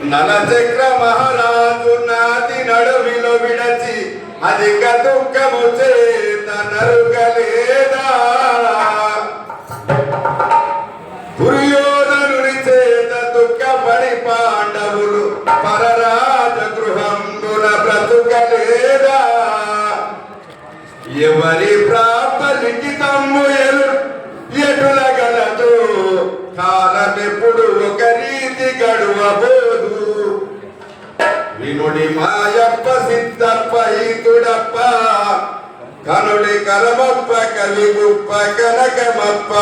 నలచక్ర మహారాజు నాటి నడువిలో విడచి అధిక దుఃఖము చేత నరుగలేదా దుర్యోధనుని చేత దుఃఖపడి పాండవులు పరరాజ గృహంబున బ్రతుకలేదా ఎవరి ప్రాప్త లిఖితము ఎటుల గలదు కాలమెప్పుడు ఒక రీతి గడువబోదు వినుడి మాయప్ప సిద్ధప్ప ఈతుడప్ప కనుడి కరమప్ప కలిగుప్ప కనకమప్ప